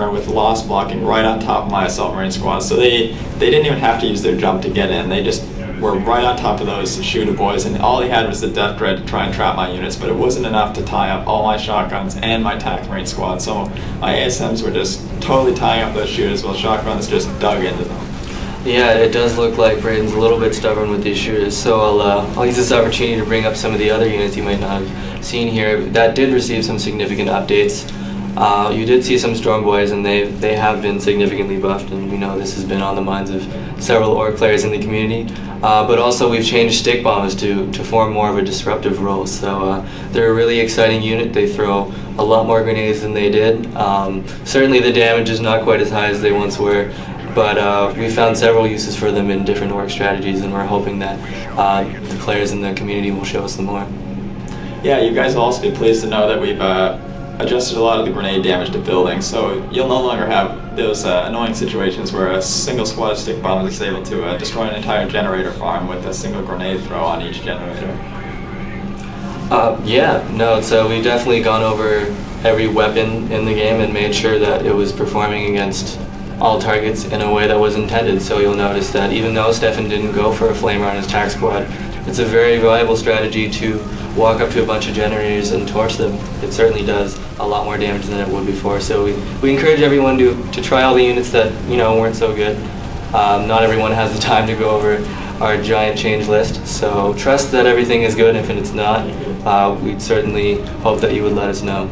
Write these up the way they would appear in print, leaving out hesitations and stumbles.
with loss blocking right on top of my assault marine squad. So they didn't even have to use their jump to get in. They just were right on top of those shooter boys, and all he had was the death dread to try and trap my units, but it wasn't enough to tie up all my shotguns and my attack marine squad. So my ASMs were just totally tying up those shooters while shotguns just dug into them. Yeah, it does look like Braden's a little bit stubborn with these shooters, so I'll use this opportunity to bring up some of the other units you might not have seen here that did receive some significant updates. You did see some Storm Boys, and they have been significantly buffed, and we know this has been on the minds of several Orc players in the community. But also we've changed Stick Bombers to form more of a disruptive role, so they're a really exciting unit. They throw a lot more grenades than they did. Certainly the damage is not quite as high as they once were, but we found several uses for them in different Orc strategies, and we're hoping that the players in the community will show us some more. Yeah, you guys will also be pleased to know that we've adjusted a lot of the grenade damage to buildings, so you'll no longer have those annoying situations where a single squad of stick bombers is able to destroy an entire generator farm with a single grenade throw on each generator. So we've definitely gone over every weapon in the game and made sure that it was performing against all targets in a way that was intended. So you'll notice that even though Stefan didn't go for a flamer on his tac squad, it's a very viable strategy to walk up to a bunch of generators and torch them. It certainly does a lot more damage than it would before. So we encourage everyone to try all the units that weren't so good. Not everyone has the time to go over our giant change list, so trust that everything is good. If it's not, we'd certainly hope that you would let us know.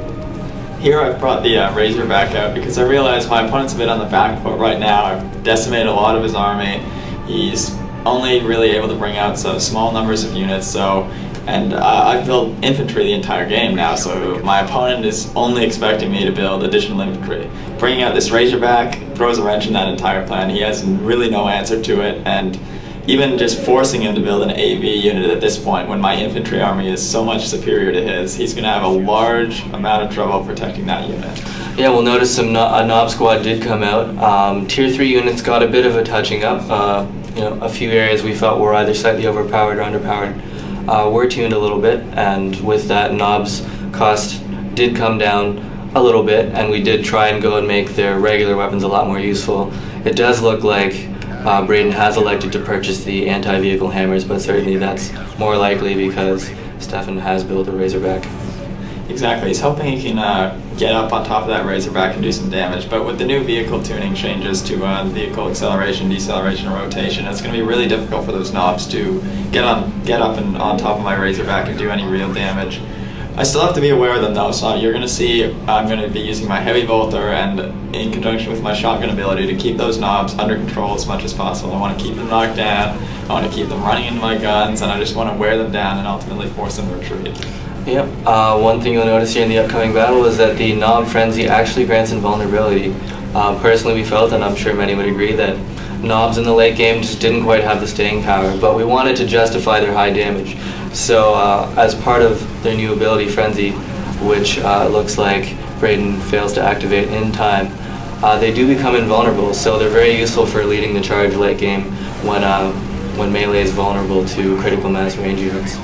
Here I've brought the Razorback out because I realize my opponent's a bit on the back foot right now. I've decimated a lot of his army. He's only really able to bring out some small numbers of units, and I've built infantry the entire game now, so my opponent is only expecting me to build additional infantry. Bringing out this Razorback throws a wrench in that entire plan. He has really no answer to it, and even just forcing him to build an AV unit at this point, when my infantry army is so much superior to his, he's going to have a large amount of trouble protecting that unit. Yeah, we'll notice a Knob squad did come out. Tier 3 units got a bit of a touching up. A few areas we felt were either slightly overpowered or underpowered were tuned a little bit, and with that, Knob's cost did come down a little bit, and we did try and go and make their regular weapons a lot more useful. It does look like Braden has elected to purchase the anti-vehicle hammers, but certainly that's more likely because Stefan has built a Razorback. Exactly, he's hoping he can get up on top of that Razorback and do some damage, but with the new vehicle tuning changes to vehicle acceleration, deceleration, and rotation, it's going to be really difficult for those knobs to get up and on top of my Razorback and do any real damage. I still have to be aware of them though, so you're going to see I'm going to be using my Heavy Bolter and in conjunction with my shotgun ability to keep those knobs under control as much as possible. I want to keep them knocked down, I want to keep them running into my guns, and I just want to wear them down and ultimately force them to retreat. Yep. One thing you'll notice here in the upcoming battle is that the Knob Frenzy actually grants invulnerability. Personally, we felt, and I'm sure many would agree, that Knobs in the late game just didn't quite have the staying power, but we wanted to justify their high damage. So as part of their new ability, Frenzy, which looks like Braden fails to activate in time, they do become invulnerable, so they're very useful for leading the charge late game when melee is vulnerable to critical mass range units.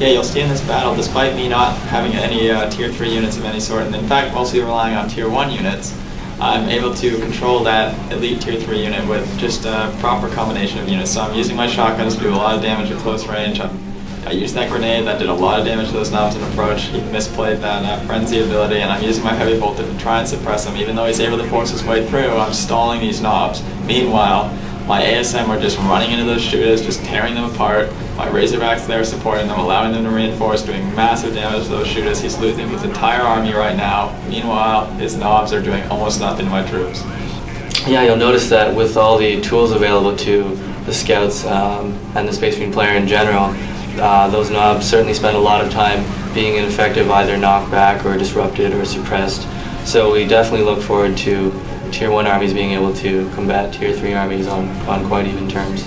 Yeah, you'll see in this battle, despite me not having any tier 3 units of any sort, and in fact mostly relying on tier 1 units, I'm able to control that elite tier 3 unit with just a proper combination of units. So I'm using my shotguns to do a lot of damage at close range. I used that grenade that did a lot of damage to those knobs in approach. He misplayed that frenzy ability, and I'm using my Heavy Bolter to try and suppress him. Even though he's able to force his way through, I'm stalling these knobs. Meanwhile, my ASM are just running into those shooters, just tearing them apart. My Razorback's there supporting them, allowing them to reinforce, doing massive damage to those shooters. He's losing his entire army right now. Meanwhile, his knobs are doing almost nothing to my troops. Yeah, you'll notice that with all the tools available to the scouts and the Space Marine player in general, those knobs certainly spend a lot of time being ineffective, either knocked back or disrupted or suppressed. So we definitely look forward to Tier 1 armies being able to combat Tier 3 armies on quite even terms.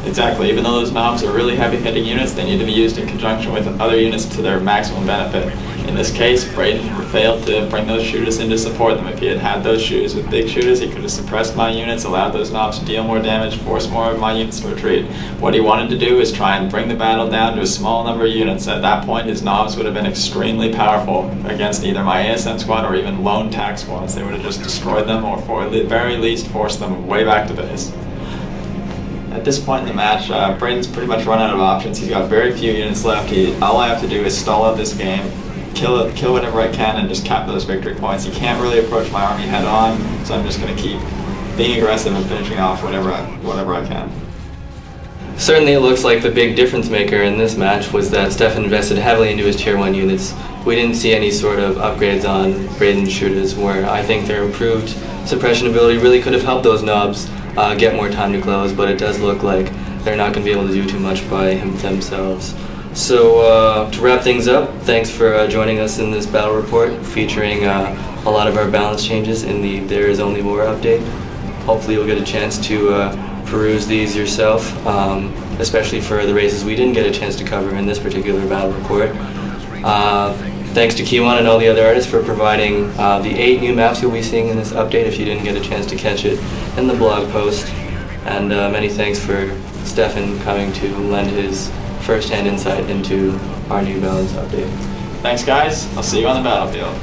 Exactly, even though those knobs are really heavy-hitting units, they need to be used in conjunction with other units to their maximum benefit. In this case, Braden failed to bring those shooters in to support them. If he had had those shooters with big shooters, he could have suppressed my units, allowed those knobs to deal more damage, forced more of my units to retreat. What he wanted to do is try and bring the battle down to a small number of units. At that point, his knobs would have been extremely powerful against either my ASM squad or even lone tac squads. They would have just destroyed them, or for the very least forced them way back to base. At this point in the match, Braden's pretty much run out of options. He's got very few units left. All I have to do is stall out this game, kill whatever I can, and just cap those victory points. He can't really approach my army head on, so I'm just going to keep being aggressive and finishing off whatever I can. Certainly it looks like the big difference maker in this match was that Stefan invested heavily into his Tier 1 units. We didn't see any sort of upgrades on Braden's shooters, where I think their improved suppression ability really could have helped those knobs get more time to close, but it does look like they're not going to be able to do too much by themselves. So to wrap things up, thanks for joining us in this battle report featuring a lot of our balance changes in the There Is Only War update. Hopefully you'll get a chance to peruse these yourself, especially for the races we didn't get a chance to cover in this particular battle report. Thanks to Kiwan and all the other artists for providing the 8 new maps you'll be seeing in this update if you didn't get a chance to catch it in the blog post. And many thanks for Stefan coming to lend his first-hand insight into our new balance update. Thanks guys, I'll see you on the battlefield.